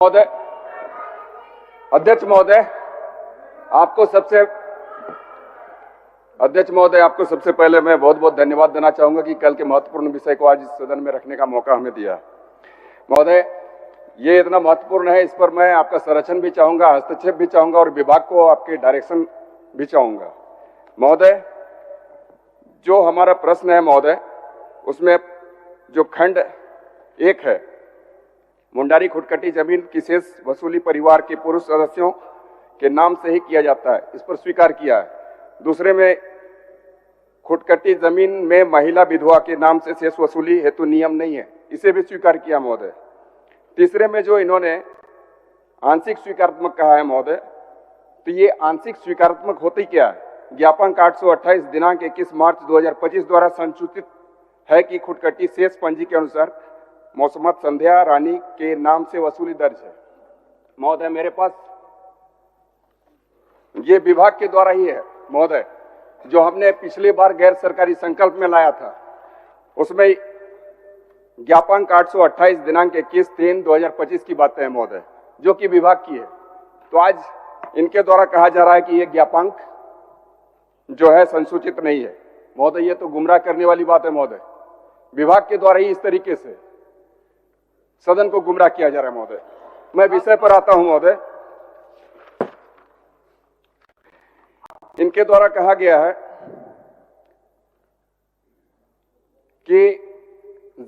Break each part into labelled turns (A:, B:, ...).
A: महोदय, अध्यक्ष महोदय, आपको सबसे पहले मैं बहुत बहुत धन्यवाद देना चाहूंगा कि कल के महत्वपूर्ण विषय को आज इस सदन में रखने का मौका हमें दिया। महोदय, ये इतना महत्वपूर्ण है, इस पर मैं आपका संरक्षण भी चाहूंगा, हस्तक्षेप भी चाहूंगा और विभाग को आपके डायरेक्शन भी चाहूंगा। महोदय, जो हमारा प्रश्न है महोदय, उसमें जो खंड 1 है, मुंडारी खुटकटी जमीन की शेष वसूली परिवार के पुरुष सदस्यों के नाम से ही किया जाता है, इस पर स्वीकार किया है। दूसरे में खुटकटी जमीन में महिला विधवा के नाम से शेष वसूली हेतु नियम नहीं है, इसे भी स्वीकार किया महोदय। तीसरे में जो इन्होंने आंशिक स्वीकारात्मक कहा है महोदय, तो ये आंशिक स्वीकारात्मक होती क्या है? ज्ञापन 828 दिनांक 21 मार्च 2025 द्वारा संसूचित है कि खुटकटी शेष पंजी के अनुसार मौसमत संध्या रानी के नाम से वसूली दर्ज है। महोदय, मेरे पास ये विभाग के द्वारा ही है महोदय, जो हमने पिछली बार गैर सरकारी संकल्प में लाया था, उसमें ज्ञापन 828 दिनांक 21/3/2025 की बातें हैं महोदय, जो कि विभाग की है। तो आज इनके द्वारा कहा जा रहा है कि ये ज्ञापांक जो है संसूचित नहीं है। महोदय, ये तो गुमराह करने वाली बात है महोदय। विभाग के द्वारा ही इस तरीके से सदन को गुमराह किया जा रहा है महोदय। मैं विषय पर आता हूं महोदय। इनके द्वारा कहा गया है कि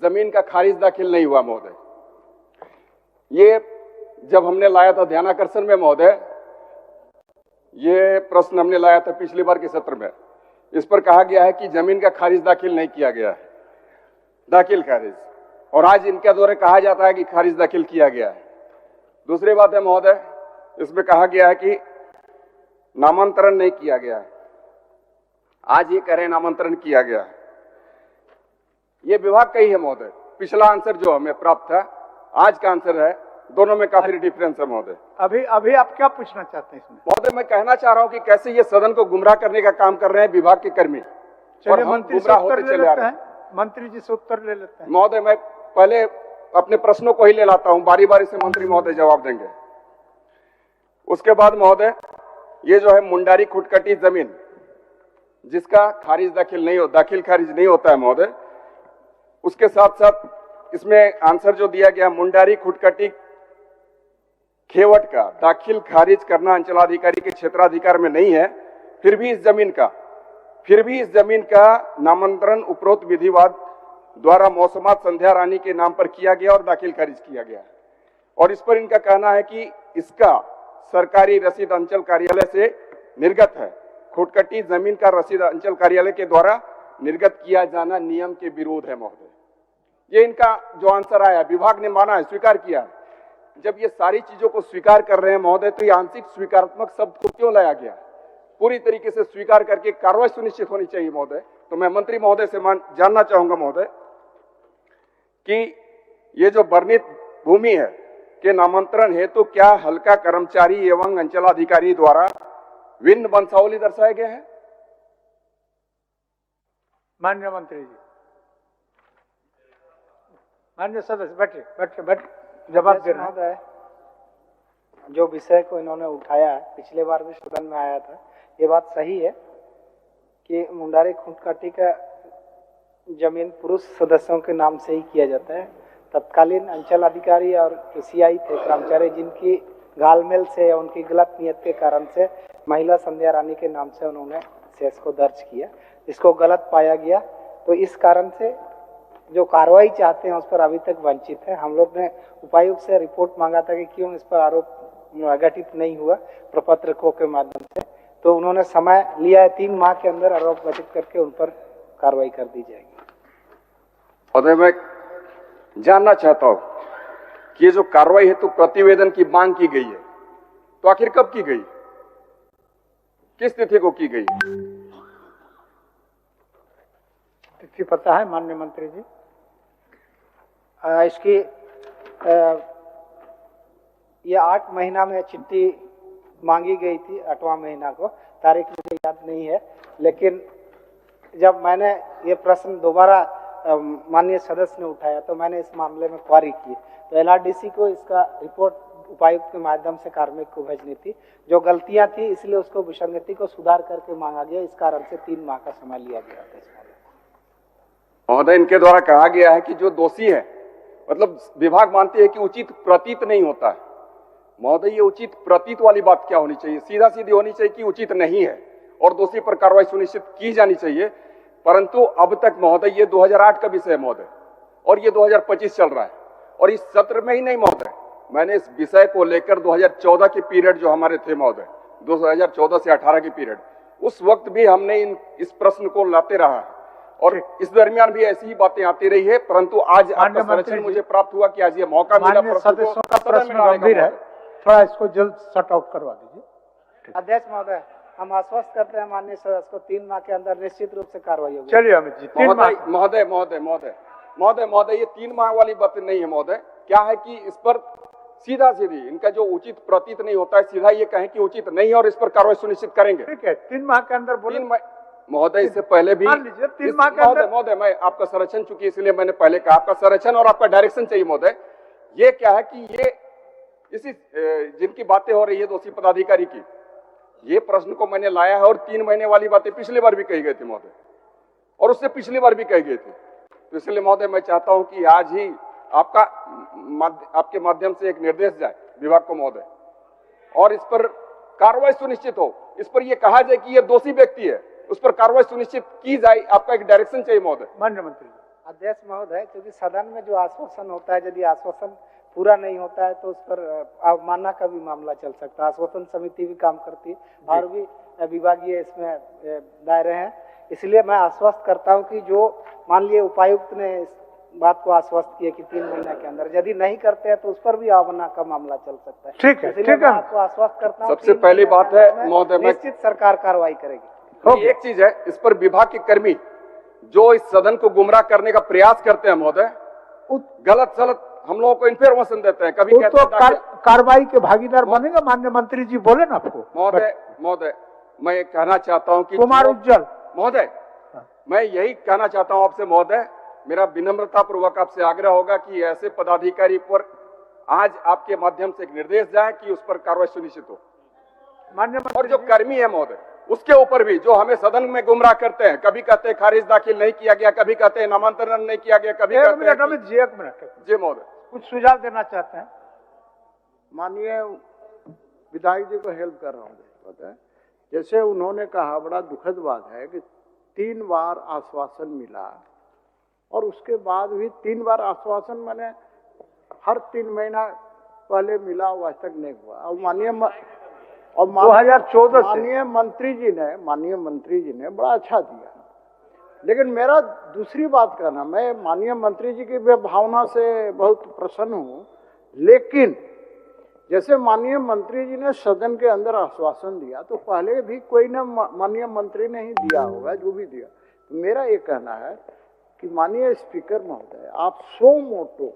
A: जमीन का खारिज दाखिल नहीं हुआ महोदय। ये जब हमने लाया था ध्यानाकर्षण में महोदय, ये प्रश्न हमने लाया था पिछली बार के सत्र में, इस पर कहा गया है कि जमीन का खारिज दाखिल नहीं किया गया है, दाखिल खारिज, और आज इनके द्वारा कहा जाता है कि खारिज दाखिल किया गया है। दूसरी बात है महोदय, इसमें कहा गया है कि नामांतरण नहीं किया गया है, आज ये कह रहे हैं नामांतरण किया गया है। ये विभाग का ही है महोदय। पिछला आंसर जो हमें प्राप्त था, आज का आंसर है, दोनों में काफी डिफरेंस है महोदय।
B: अभी आप क्या पूछना चाहते हैं इसमें?
A: महोदय, मैं कहना चाह रहा हूं कि कैसे ये सदन को गुमराह करने का काम कर रहे हैं विभाग के कर्मी।
B: चलिए, मंत्री से उत्तर ले लेते हैं, मंत्री जी से उत्तर ले लेते हैं।
A: महोदय, मैं पहले अपने प्रश्नों को ही ले लाता हूं, बारी बारी से मंत्री महोदय जवाब देंगे। उसके बाद महोदय, ये जो है मुंडारी खुटकटी जमीन जिसका खारिज दाखिल खारिज नहीं होता है महोदय, उसके साथ साथ इसमें आंसर जो दिया गया, मुंडारी खुटकटी खेवट का दाखिल खारिज करना अंचलाधिकारी के क्षेत्राधिकार में नहीं है, फिर भी इस जमीन का नामांतरण उपरोक्त विधिवाद द्वारा मौसमात संध्या रानी के नाम पर किया गया और दाखिल खारिज किया गया। और इस पर इनका कहना है कि इसका सरकारी रसीद अंचल कार्यालय से निर्गत है। खुटकटी जमीन का रसीद अंचल कार्यालय के द्वारा निर्गत किया जाना नियम के विरोध है महोदय। ये इनका जो आंसर आया, विभाग ने माना है, स्वीकार किया है। जब ये सारी चीजों को स्वीकार कर रहे हैं महोदय, तो ये आंशिक स्वीकारात्मक शब्द को क्यों लाया गया? पूरी तरीके से स्वीकार करके कार्रवाई सुनिश्चित होनी चाहिए महोदय। तो मैं मंत्री महोदय से जानना चाहूंगा महोदय कि ये जो वर्णित भूमि है के नामांतरण हेतु क्या हल्का कर्मचारी एवं अंचलाधिकारी द्वारा भिन्न वंशावली दर्शाए गए हैं?
B: माननीय मंत्री जी, माननीय सदस्य बैठे जवाब दे रहे हैं।
C: जो विषय को इन्होंने उठाया है, पिछले बार भी सदन में आया था, ये बात सही है कि मुंडारी खुटकटी का जमीन पुरुष सदस्यों के नाम से ही किया जाता है। तत्कालीन अंचल अधिकारी और एसीआई थे कर्मचारी, जिनकी घालमेल से या उनकी गलत नियत के कारण से महिला संध्या रानी के नाम से उन्होंने शेष को दर्ज किया, इसको गलत पाया गया। तो इस कारण से जो कार्रवाई चाहते हैं उस पर अभी तक वंचित है। हम लोग ने उपायुक्त से रिपोर्ट मांगा था कि क्यों इस पर आरोप गठित नहीं हुआ प्रपत्रकों के माध्यम से, तो उन्होंने समय लिया है, 3 माह के अंदर आरोप गठित करके उन पर कार्रवाई कर दी जाएगी।
A: और मैं जानना चाहता हूं कि ये जो कार्रवाई हेतु प्रतिवेदन की मांग की गई है, तो आखिर कब की गई, किस तिथि को की गई?
B: तिथि पता है माननीय मंत्री जी?
C: इसकी ये 8 महीना में चिट्ठी मांगी गई थी, 8वां महीना को, तारीख मुझे याद नहीं है, लेकिन जब मैंने ये प्रश्न दोबारा माननीय सदस्य ने उठाया तो मैंने इस मामले में क्वारी की। तो एलआरडीसी को इसका रिपोर्ट उपायुक्त के माध्यम से कार्मिक को भेजनी थी। जो गलतियां थी इसलिए उसको विसंगति को सुधार करके मांगा गया। इस कारण से 3 माह का समय लिया गया था।
A: महोदय, इनके द्वारा कहा गया है कि जो दोषी है, मतलब विभाग मानती है कि उचित प्रतीत नहीं होता है। महोदय, ये उचित प्रतीत वाली बात क्या होनी चाहिए? सीधा सीधी होनी चाहिए कि उचित नहीं है और दोषी पर कार्रवाई सुनिश्चित की जानी चाहिए। परंतु अब तक महोदय ये 2008 का विषय है महोदय, और ये 2025 चल रहा है, और इस सत्र में ही नहीं महोदय, मैंने इस विषय को लेकर 2014 के पीरियड जो हमारे थे महोदय, 2014 से 18 के पीरियड, उस वक्त भी हमने इस प्रश्न को लाते रहा है और इस दरमियान भी ऐसी ही बातें आती रही है। परंतु आज आपका संरक्षण मुझे प्राप्त हुआ कि आज ये मौका मिला।
B: सदस्यों का प्रश्न गंभीर है, थोड़ा इसको जल्द शट आउट करवा दीजिए।
C: अध्यक्ष महोदय, हम आश्वस्त करते हैं माननीय सदस्य को 3 माह के अंदर निश्चित रूप से कार्रवाई होगी।
B: चलिए अमित जी, 3 माह।
A: महोदय, ये 3 माह वाली बात नहीं है महोदय। क्या है कि इस पर सीधा सीधी इनका जो उचित प्रतीत नहीं होता है, सीधा ये कहें कि उचित नहीं है और इस पर कार्रवाई सुनिश्चित करेंगे।
B: ठीक है, 3 माह के अंदर बोले।
A: महोदय, इससे पहले भी
B: 3 माह के अंदर।
A: महोदय, मैं आपका संरक्षण चूंकि इसलिए मैंने पहले कहा, आपका संरक्षण और आपका डायरेक्शन चाहिए महोदय। ये क्या है कि ये इसी जिनकी बातें हो रही है दोषी पदाधिकारी की, ये प्रश्न को मैंने लाया है और 3 महीने वाली बातें पिछली बार भी कही गई थी महोदय, और उससे पिछली बार भी कही गई थी। तो इसलिए महोदय मैं चाहता हूं कि आज ही आपके माध्यम से एक निर्देश जाए विभाग को महोदय, और इस पर कार्रवाई सुनिश्चित हो। इस पर यह कहा जाए कि यह दोषी व्यक्ति है, उस पर कार्रवाई सुनिश्चित की जाए। आपका एक डायरेक्शन चाहिए महोदय।
B: माननीय मंत्री।
C: अध्यक्ष महोदय, क्योंकि सदन में जो आश्वासन होता है, यदि आश्वासन पूरा नहीं होता है तो उस पर अवमानना का भी मामला चल सकता है। आश्वासन समिति भी काम करती है और भी विभागीय इसमें दायरे हैं। इसलिए मैं आश्वस्त करता हूं कि जो मान लिए उपायुक्त ने इस बात को आश्वस्त किया कि 3 महीने के अंदर यदि नहीं करते हैं तो उस पर भी अवमानना का मामला चल सकता है।
B: ठीक है,
C: इसलिए
B: ठीक
C: मैं
B: है।
C: आपको आश्वस्त करता हूं।
A: सबसे पहली बात है महोदय,
C: निश्चित सरकार कार्रवाई करेगी।
A: एक चीज है, इस पर विभाग के कर्मी जो इस सदन को गुमराह करने का प्रयास करते हैं महोदय, गलत सलत हम लोगों को इन्फॉर्मेशन देते हैं। कभी कहते हैं
B: कार्रवाई के भागीदार बनेगा। माननीय मंत्री जी बोले ना आपको।
A: महोदय, मैं कहना चाहता हूं कि
B: कुमार उज्जवल
A: महोदय, मैं यही कहना चाहता हूं आपसे महोदय, मेरा विनम्रता पूर्वक आपसे आग्रह होगा कि ऐसे पदाधिकारी पर आज आपके माध्यम से एक निर्देश जाए कि उस पर कार्रवाई सुनिश्चित हो।
B: माननीय
A: और जो कर्मी है महोदय, उसके ऊपर भी जो हमें सदन में गुमराह करते हैं, कभी कहते हैं खारिज दाखिल नहीं किया गया, कभी कहते हैं नामांतरण नहीं किया गया, कभी कहते हैं
B: एक मिनट
A: जी महोदय,
B: कुछ सुझाव देना चाहते हैं।
D: माननीय विधायक जी को हेल्प कर रहा हूँ। जैसे उन्होंने कहा, बड़ा दुखद बात है कि 3 बार आश्वासन मिला और उसके बाद भी 3 बार आश्वासन मैंने हर 3 महीना पहले मिला, वो आज तक नहीं हुआ। और माननीय
B: 2014
D: माननीय मंत्री जी ने बड़ा अच्छा दिया। लेकिन मेरा दूसरी बात कहना, मैं माननीय मंत्री जी की भावना से बहुत प्रसन्न हूँ, लेकिन जैसे माननीय मंत्री जी ने सदन के अंदर आश्वासन दिया तो पहले भी कोई ना माननीय मंत्री ने ही दिया होगा, जो भी दिया। तो मेरा ये कहना है कि माननीय स्पीकर महोदय, आप सो मोटो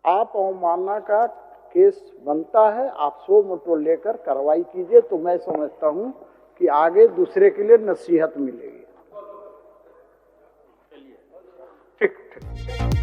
D: आप अवमानना का केस बनता है, आप सो मोटो लेकर कार्रवाई कीजिए, तो मैं समझता हूं कि आगे दूसरे के लिए नसीहत मिलेगी।
B: ठीक ठीक।